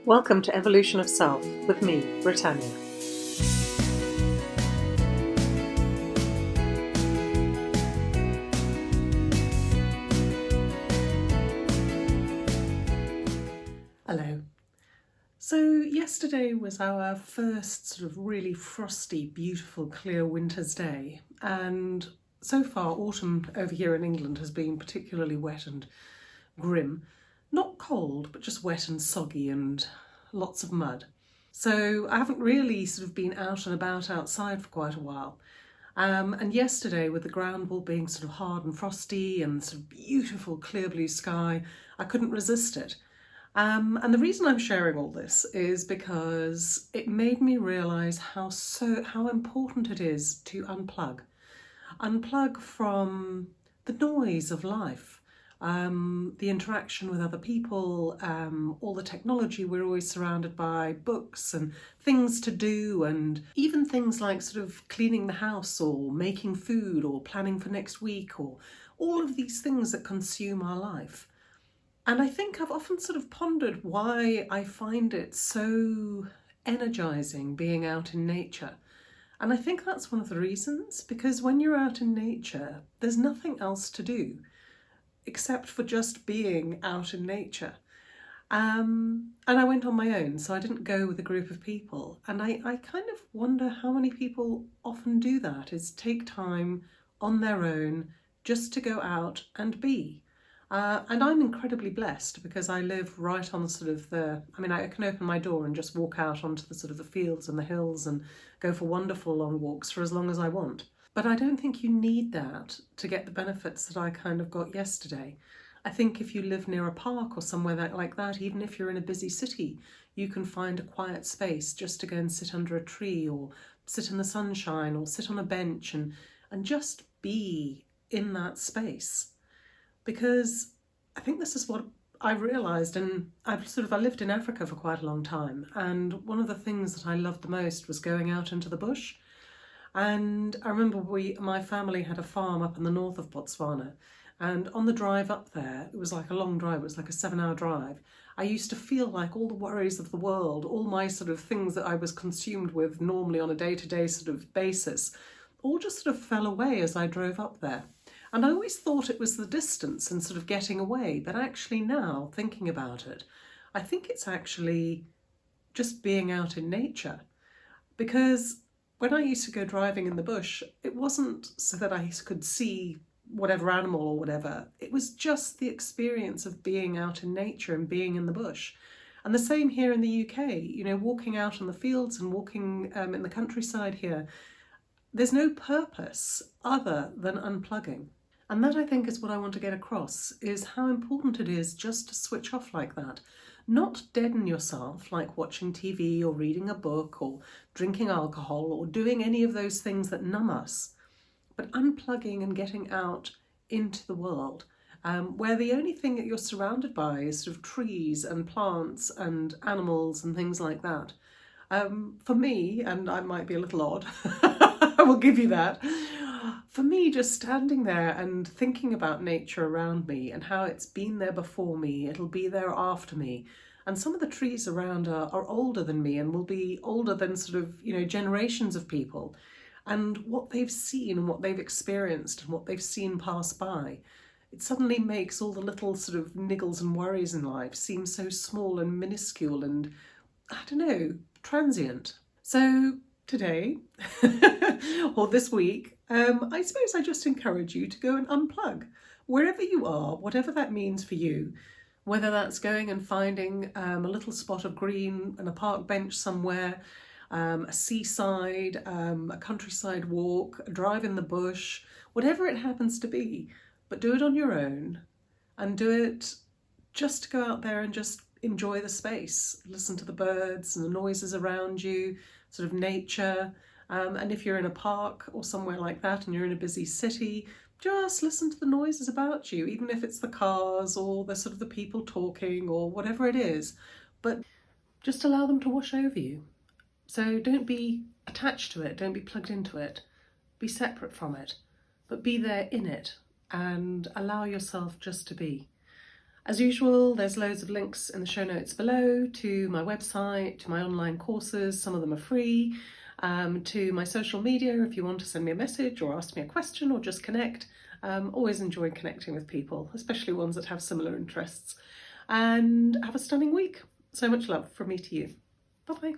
Welcome to Evolution of Self with me, Britannia. Hello. So yesterday was our first sort of really frosty, beautiful, clear winter's day, and so far autumn over here in England has been particularly wet and grim. Not cold, but just wet and soggy and lots of mud. So I haven't really sort of been out and about outside for quite a while. And yesterday, with the ground all being sort of hard and frosty and sort of beautiful clear blue sky, I couldn't resist it. And the reason I'm sharing all this is because it made me realise how important it is to unplug. Unplug from the noise of life. The interaction with other people, all the technology we're always surrounded by, books and things to do, and even things like sort of cleaning the house or making food or planning for next week, or all of these things that consume our life. And I think I've often sort of pondered why I find it so energizing being out in nature. And I think that's one of the reasons, because when you're out in nature, there's nothing else to do except for just being out in nature. And I went on my own, so I didn't go with a group of people. And I kind of wonder how many people often do that, is take time on their own just to go out and be. And I'm incredibly blessed because I live right on sort of I can open my door and just walk out onto the sort of the fields and the hills and go for wonderful long walks for as long as I want. But I don't think you need that to get the benefits that I kind of got yesterday. I think if you live near a park or somewhere like that, even if you're in a busy city, you can find a quiet space just to go and sit under a tree or sit in the sunshine or sit on a bench and just be in that space. Because I think this is what I realised, and I lived in Africa for quite a long time, and one of the things that I loved the most was going out into the bush. And I remember my family had a farm up in the north of Botswana, and on the drive up there, it was like a long drive, it was like a 7-hour drive, I used to feel like all the worries of the world, all my sort of things that I was consumed with normally on a day-to-day sort of basis, all just sort of fell away as I drove up there. And I always thought it was the distance and sort of getting away, but actually now, thinking about it, I think it's actually just being out in nature. Because when I used to go driving in the bush, it wasn't so that I could see whatever animal or whatever. It was just the experience of being out in nature and being in the bush. And the same here in the UK, walking out on the fields and walking in the countryside here, there's no purpose other than unplugging. And that, I think, is what I want to get across, is how important it is just to switch off like that. Not deaden yourself like watching TV or reading a book or drinking alcohol or doing any of those things that numb us, but unplugging and getting out into the world, where the only thing that you're surrounded by is sort of trees and plants and animals and things like that. For me, and I might be a little odd, I will give you that. For me, just standing there and thinking about nature around me and how it's been there before me, it'll be there after me. And some of the trees around are older than me and will be older than sort of, generations of people. And what they've seen and what they've experienced and what they've seen pass by, it suddenly makes all the little sort of niggles and worries in life seem so small and minuscule and, I don't know, transient. So today, or this week, I suppose I just encourage you to go and unplug. Wherever you are, whatever that means for you, whether that's going and finding a little spot of green and a park bench somewhere, a seaside, a countryside walk, a drive in the bush, whatever it happens to be, but do it on your own and do it just to go out there and just enjoy the space, listen to the birds and the noises around you, sort of nature. And if you're in a park or somewhere like that and you're in a busy city, just listen to the noises about you, even if it's the cars or the sort of the people talking or whatever it is, but just allow them to wash over you. So don't be attached to it, don't be plugged into it, be separate from it, but be there in it and allow yourself just to be. As usual, there's loads of links in the show notes below to my website, to my online courses, some of them are free, to my social media if you want to send me a message or ask me a question or just connect. Always enjoy connecting with people, especially ones that have similar interests. And have a stunning week. So much love from me to you. Bye-bye.